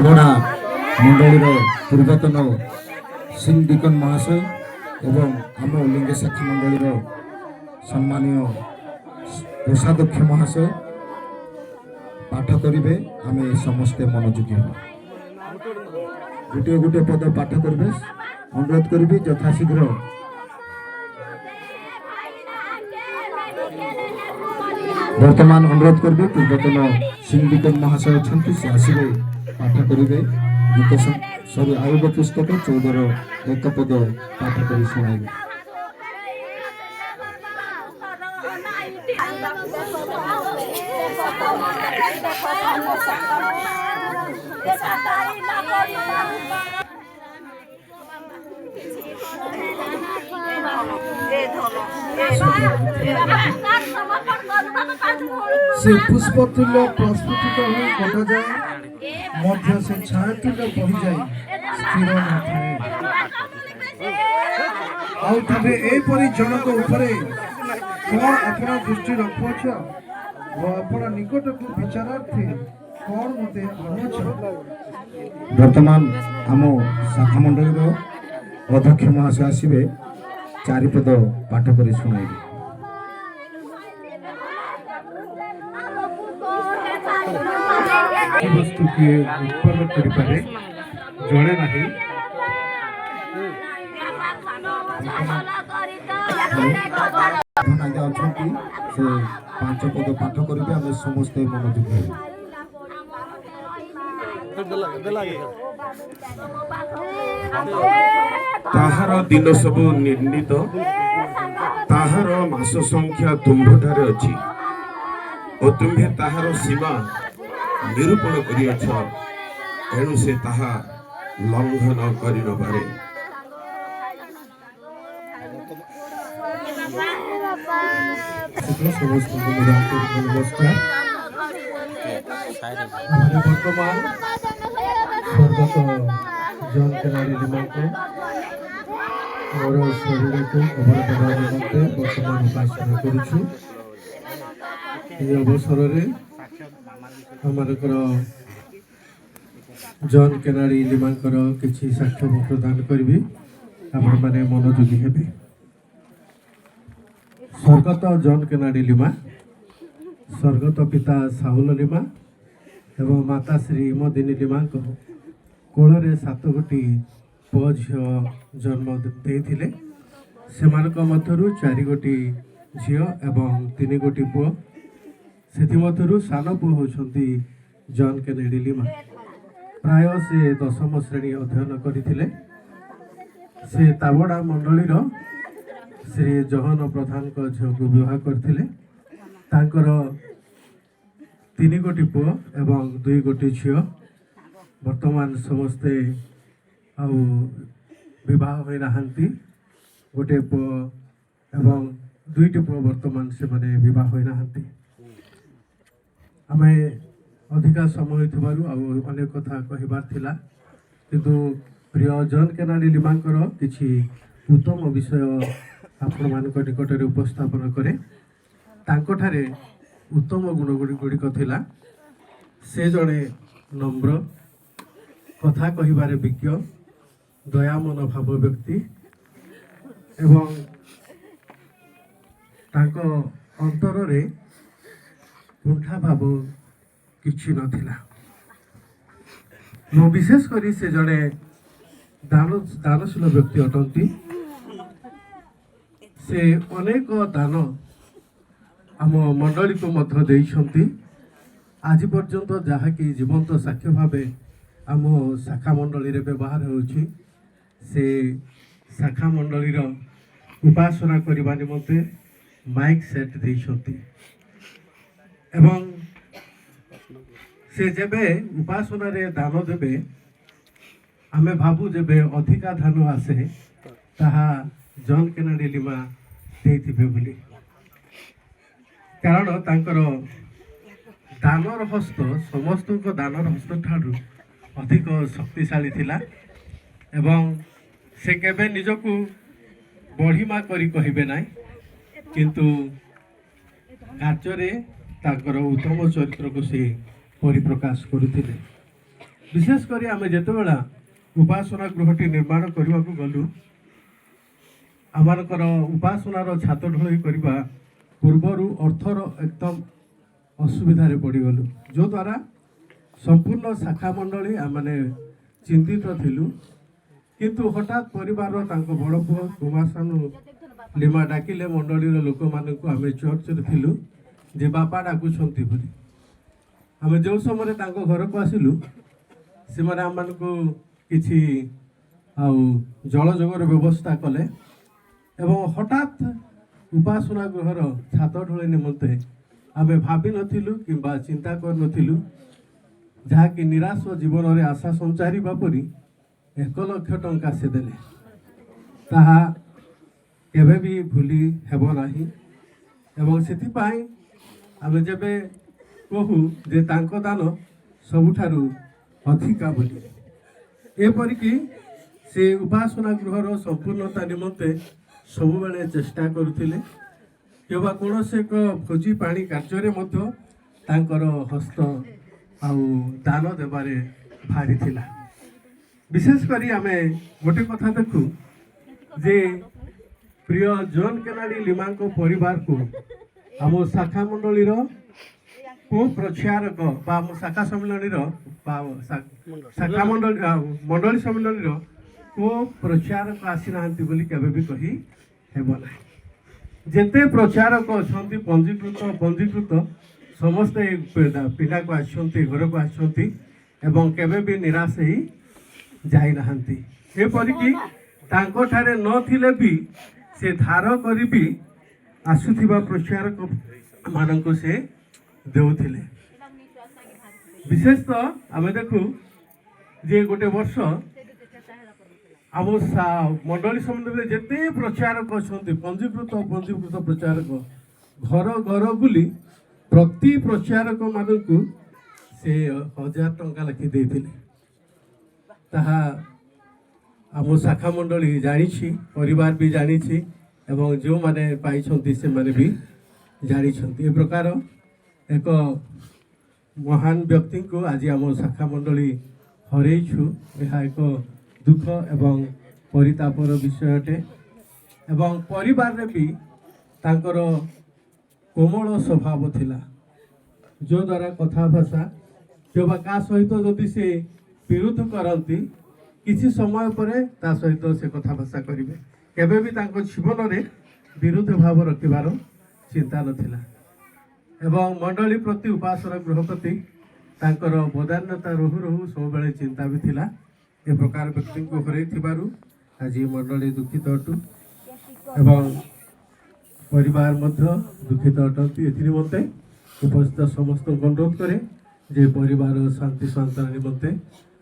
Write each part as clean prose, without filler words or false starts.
ताबड़ा मंडलीर पूर्वतन सिंह डिकन महाशय एवं आम लिंग शाखा मंडलीर सम्मानीय कोषाध्यक्ष महाशय पाठ करेंगे। आम समस्ते मनोयोगी हाँ गोटे गोटे पद पाठ करेंगे। अनुरोध करी यथाशीघ्र वर्तमान अनुरोध करी पूर्वतन सिंह डिकन महाशय अच्छा से आसवे पाठ करेंगे। गीत सॉरी आयोग पुस्तक 14 एक पद पाठ कर शुणाइबे। से पुष्पतुल्य प्रस्फुटित हो कटा जाए मध्य से छायातुल्य बही जाए स्थिर न थाए आउ तबे एपरि जनक उपरे कौन अपना दृष्टि रखुछ और अपना निकट को विचारार्थे कौन मते आनुछ। वर्तमान आम शाखा मंडल अध्यक्ष महाशय आसवे 4 पद पाठ कर शुणाइबे। वस्तु के उत्पन्न करिपारे जड़े नहीं से 5 पद पाठ करेंगे। आम समस्ते मनोयोगी ताहार दिन सबु निर्णीत ताहार मास संख्या तुम्भठारे अछि और तुम्हे ताहार सीमा निरूपण करियछ एणु से ताहा लंघन करि न पारे। समस्त नमस्कार। वर्तमान स्वर्गत जॉन केनेडी लिमा को और शरीर को खबर देवा निमंते वर्तमान उपासना करुछु। ये अवसर रे हमरकर जॉन केनेडी लिमा किसी साक्ष्य प्रदान करी आपण माने मनोयोगी हेबे। स्वर्गत जॉन केनेडी लिमा स्वर्गत पिता साहुल लिमा एवं माता श्री मदिनी लिमा कोଳରେ 7 गोटी पुଅ ଝିଅ जन्म ଦେଇଥିଲେ। ସେମାନଙ୍କ ମଧ୍ୟରୁ 4 ଗୋଟି ଝିଅ ଏବଂ 3 ଗୋଟି ପୁଅ। ସେଥିମଧ୍ୟରୁ ସାନ ପୁଅ ହେଉଛନ୍ତି ଜନ୍ କେନେଡି लिमा। ପ୍ରାୟ ସେ 10ମ ଶ୍ରେଣୀ ଅଧ୍ୟୟନ କରିଥିଲେ। ସେ ତାବଡ଼ା ମଣ୍ଡଳୀର ଶ୍ରୀ ଜହନ ପ୍ରଧାନଙ୍କ ଝିଅକୁ ବିବାହ କରିଥିଲେ। ତାଙ୍କର 3 ଗୋଟି ପୁଅ ଏବଂ 2 ଗୋଟି ଝିଅ। ବର୍ତ୍ତମାନ ସମସ୍ତେ ଆଉ ବିବାହ ହୋଇ ନାହାନ୍ତି। ଗୋटे ପୁଅ ଏବଂ 2ଟି ପୁଅ ବର୍ତ୍ତମାନ ସେମାନେ ବିବାହ ହୋଇ ନାହାନ୍ତି। ଆମେ ଅଧିକା ସମୟ ଥିବାରୁ ଆଉ ଅନେକ କଥା କହିବାର ଥିଲା, କିନ୍ତୁ ପ୍ରିୟ ଜନ୍ କେନେଡି लिमाଙ୍କର କିଛି ଉତ୍ତମ ବିଷୟ ଆପଣମାନଙ୍କ ନିକଟରେ ଉପସ୍ଥାପନ କରେ। ତାଙ୍କଠାରେ उत्तम गुणगुड़िक थिला। से जड़े नम्र कथा कहिबारे विज्ञ दया मनोभाव व्यक्ति एवं तांको अंतर रे कुंठा भाव किछि नथिला। मो विशेष करी से जड़े दानशील व्यक्ति अटंती। से अनेक दान आम मंडली को मध्य देइछंती। आज पर्यंत जहाँकि जीवंत साक्ष्य भाव आम शाखा मंडली रे व्यवहार होछि। से शाखा मंडली उपासना करने निमंते माइक सेट देइछंती एवं से जेबे उपासना रे दान देबे आमे भाबू जेबे अधिका धान आसे ताहा जॉन केनेडी लिमा देइथिबे बोली। कारण तांकर दानर हस्त समस्त दानर हस्त ठारू अधिक शक्तिशाली थिला एवं से केबे निजकू बढ़िमा करी कहिबे नाई, किंतु कार्य तांकर उत्तम चरित्र को से परिप्रकाश करुथिले। विशेष करी आम जितेबेला उपासना गृहटी निर्माण करने को गलु आमर उपासनार छात ढलई करने पूर्वर अर्थर एकदम असुविधार पड़गलु जो द्वारा संपूर्ण शाखा मंडली आमने चिंतित थिलु किंतु हठात परिवार बड़ पुओ कुमार सानू लिमा डाकिले मंडलीर लोक मानक आम चर्च थिलु जे बापा डाकुछंती बोली आम जो समय घर को आसिलु से आम मानक किछि आउ जल जगर व्यवस्था कले एवं हठात उपासना गृहर छात ढोल निमंते आम भावी नथिलु किंबा चिंता कर नथिलु जहाँकि निराश जीवन में आशा संचारी परी 1 लाख टंका से देले ताहा केबे भी भूली हेब नाही एवं सेथिपाई आमे जेबे कहू जे तांको दान सबुठारु अधिका बोली एपरिकी से उपासना गृहर संपूर्णता निमंते सबुबेले चेष्टा करुथिले केबा कोनोसे एक भोजी पानी कार्य मध्य तांकर हस्त आउ दान देबारे भारी थिला विशेष करी आमे गोटे कथा देखू जे प्रिय जॉन केनाडी लिमा को परिवार को आम शाखा मंडलीर को प्रचारक बा आम शाखा सम्मेलन शाखा मंडली सम्मेलन को प्रचारक आसी नांती बोली केबे भी कही हेब ना जेते प्रचारक अच्छा पंजीकृत समस्ते पिला को आसछंती घर को आसछंती एवं केबे भी निराश ही जाई नाहंती एपरिकी तांको ठारे नथिले भी से धार करी भी आसुथिबा प्रचारक माननको से देउथिले विशेष तो आमे देखू जे गोटे वर्ष आम मंडली सम्बन्ध जेते प्रचारक अच्छा पंजीकृत प्रचारक घर घर बुली प्रति प्रचारक मानक से 1000 टंका लिखि देथिले ताहा आम शाखा मंडली जानी परिवार भी जानी एवं जो माने पाई से माने भी जानी ए प्रकार एक महान व्यक्ति को आज आम शाखा मंडली हरैछु यह एक दुख एवं परितापर विषय अटे एवं परिवार भी तांकर कोमल स्वभाव थिला जो द्वारा कथा भाषा केबा का सहित जदि से विरोध करती किसी समय पर ता सहित से कथा भाषा करेंगे केबे भी तांको जीवन में विरोध भाव रखिबार चिंता नथिला एवं मंडली प्रति उपासना गृह प्रति तांकर बदान्यता रहु रहु सब बेले चिंता भी थिला ए प्रकार व्यक्ति को हरई थिबारु आज मंडली दुखित अटु एवं परिवार मध्य दुखित अटंती एथि निमंते उपस्थित समस्त अनुरोध करे जे परिवार शांति सांत्वना निमंते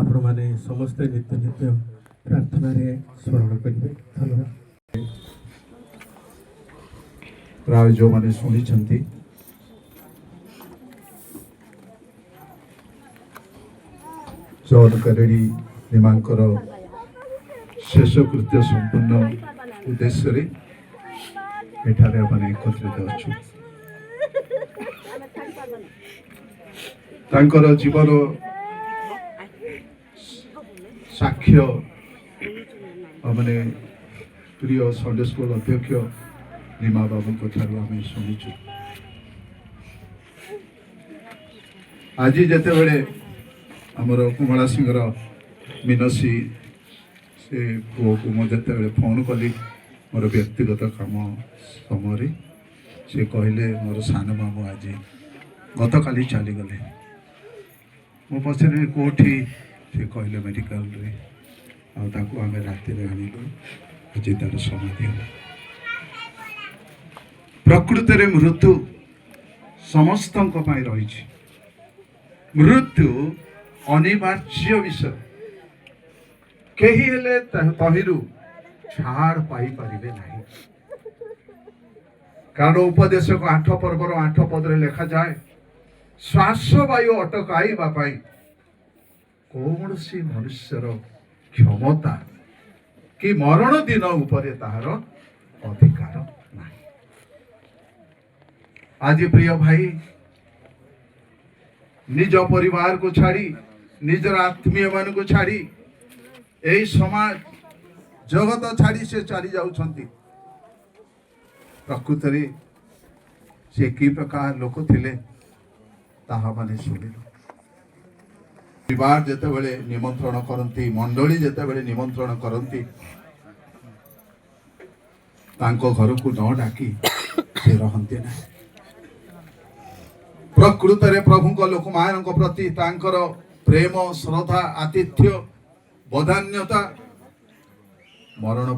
आपण माने समस्त नित्य नित्य प्रार्थना रे स्मरण करिवे धन्यवाद प्राय जो माने सुनी जॉन केनेडी निमांकर शेष कृत्य संपूर्ण उद्देश्य रे एठारे माने एकत्रित अछु तांकर जीवन साक्ष्य माने प्रिय संडे स्कूल अध्यक्ष रीमा बाबू ठारू आम शुणीचु आज जिते बड़े आमर कुमला सिंह मीनसी से पुओ को मुझे फोन कली मोर व्यक्तिगत काम समय से कहले मोर सान मामू आज गत काली चलीगले मो पचारे कौटी से कहले मेडिकल रे आम राति आणलु आज तार समाधि हो प्रकृत रे मृत्यु समस्त रही मृत्यु अनिवार्य विषय कहीं हेले तहिरु छाड़ पाई परिबे नहीं कारण उपदेश को 8 पर्वर 8 पदरे लिखा जाए श्वास वायु अटकाइबा पाई कौन सी मनुष्यर क्षमता कि मरण दिन उपरे ताहार अधिकार नहीं। आज प्रिय भाई निज परिवार को छाड़ी ନିଜର ଆତ୍ମୀୟ ମାନଙ୍କୁ ଛାଡ଼ି ଏହି ସମାଜ ଜଗତ ଛାଡ଼ି ସେ ଚାଲି ଯାଉଛନ୍ତି। ପ୍ରକୃତରେ ସେ କି ପ୍ରକାର ଲୋକ ଥିଲେ ତାହା ମାନେ ଶୁଣିଲୁ। ପରିବାର ଯେତେବେଳେ ନିମନ୍ତ୍ରଣ କରନ୍ତି, ମଣ୍ଡଳୀ ଯେତେବେଳେ ନିମନ୍ତ୍ରଣ କରନ୍ତି, ତାଙ୍କ ଘରକୁ ନ ଡାକି ସେ ରହନ୍ତି ନାହିଁ। ପ୍ରକୃତରେ ପ୍ରଭୁଙ୍କ ଲୋକମାନଙ୍କ ପ୍ରତି ତାଙ୍କର ପ୍ରେମ, ଶ୍ରଦ୍ଧା, ଆତିଥ୍ୟ, ବଦାନ୍ୟତା ମରଣ